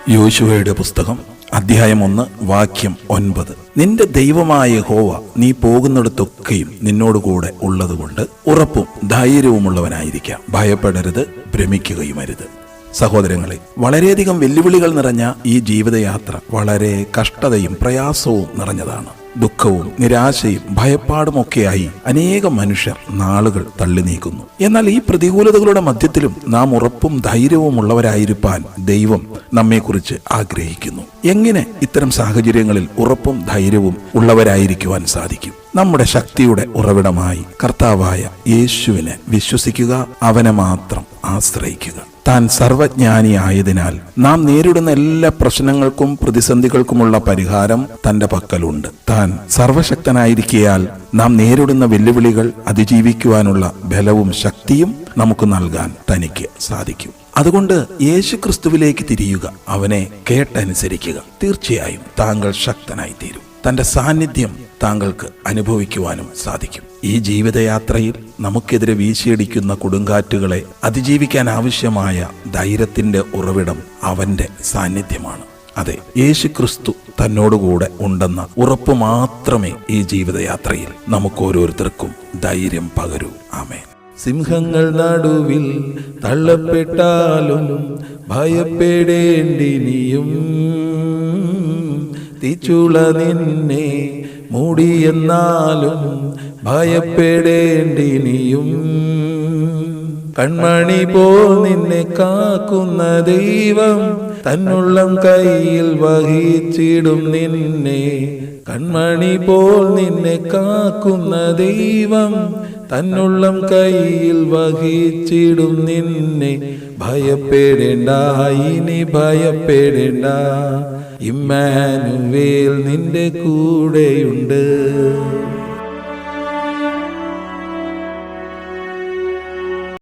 യോശുവയുടെ പുസ്തകം അധ്യായം 1 വാക്യം 9. നിന്റെ ദൈവമായ യഹോവ നീ പോകുന്നിടത്തൊക്കെയും നിന്നോടുകൂടെ ഉള്ളതുകൊണ്ട് ഉറപ്പും ധൈര്യവുമുള്ളവനായിരിക്കാം. ഭയപ്പെടരുത്, ഭ്രമിക്കുകയുമരുത്. സഹോദരങ്ങളെ, വളരെയധികം വെല്ലുവിളികൾ നിറഞ്ഞ ഈ ജീവിതയാത്ര വളരെ കഷ്ടതയും പ്രയാസവും നിറഞ്ഞതാണ്. ദുഃഖവും നിരാശയും ഭയപ്പാടുമൊക്കെയായി അനേകം മനുഷ്യർ നാളുകൾ തള്ളി നീക്കുന്നു. എന്നാൽ ഈ പ്രതികൂലതകളുടെ മധ്യത്തിലും നാം ഉറപ്പും ധൈര്യവും ഉള്ളവരായിരിക്കാൻ ദൈവം നമ്മെക്കുറിച്ച് ആഗ്രഹിക്കുന്നു. എങ്ങനെ ഇത്തരം സാഹചര്യങ്ങളിൽ ഉറപ്പും ധൈര്യവും ഉള്ളവരായിരിക്കുവാൻ സാധിക്കും? നമ്മുടെ ശക്തിയുടെ ഉറവിടമായി കർത്താവായ യേശുവിനെ വിശ്വസിക്കുക, അവനെ മാത്രം ആശ്രയിക്കുക. താൻ സർവജ്ഞാനിയായതിനാൽ നാം നേരിടുന്ന എല്ലാ പ്രശ്നങ്ങൾക്കും പ്രതിസന്ധികൾക്കുമുള്ള പരിഹാരം തന്റെ പക്കലുണ്ട്. താൻ സർവശക്തനായിരിക്കയാൽ നാം നേരിടുന്ന വെല്ലുവിളികൾ അതിജീവിക്കുവാനുള്ള ബലവും ശക്തിയും നമുക്ക് നൽകാൻ തനിക്ക് സാധിക്കും. അതുകൊണ്ട് യേശു ക്രിസ്തുവിലേക്ക് തിരിയുക, അവനെ കേട്ടനുസരിക്കുക. തീർച്ചയായും താങ്കൾ ശക്തനായി തീരും. തന്റെ സാന്നിധ്യം താങ്കൾക്ക് അനുഭവിക്കുവാനും സാധിക്കും. ഈ ജീവിതയാത്രയിൽ നമുക്കെതിരെ വീശിയടിക്കുന്ന കൊടുങ്കാറ്റുകളെ അതിജീവിക്കാൻ ആവശ്യമായ ധൈര്യത്തിന്റെ ഉറവിടം അവന്റെ സാന്നിധ്യമാണ്. അതെ, യേശു ക്രിസ്തു തന്നോടുകൂടെ ഉണ്ടെന്ന ഉറപ്പ് മാത്രമേ ഈ ജീവിതയാത്രയിൽ നമുക്ക് ഓരോരുത്തർക്കും ധൈര്യം പകരൂ. ആമേൻ. സിംഹങ്ങൾ നടുവിൽ തള്ളപ്പെട്ടാലും ഭയപ്പെടേണ്ടി നീയും, തീച്ചുള നിന്നെ മൂടിയെന്നാലും ഭയപ്പെടേണ്ടി നീയും, കൺമണി പോൽ നിന്നെ കാക്കുന്ന ദൈവം തന്നുള്ളം കയ്യിൽ വഹിച്ചിടും നിന്നെ. കൺമണി പോൽ നിന്നെ കാക്കുന്ന ദൈവം തന്നുള്ളം കയ്യിൽ വഹിച്ചിടും നിന്നെ. ഭയപ്പെടേണ്ട, ഇനി ഭയപ്പെടേണ്ട, ഇമ്മാനുവേൽ നിന്റെ കൂടെയുണ്ട്.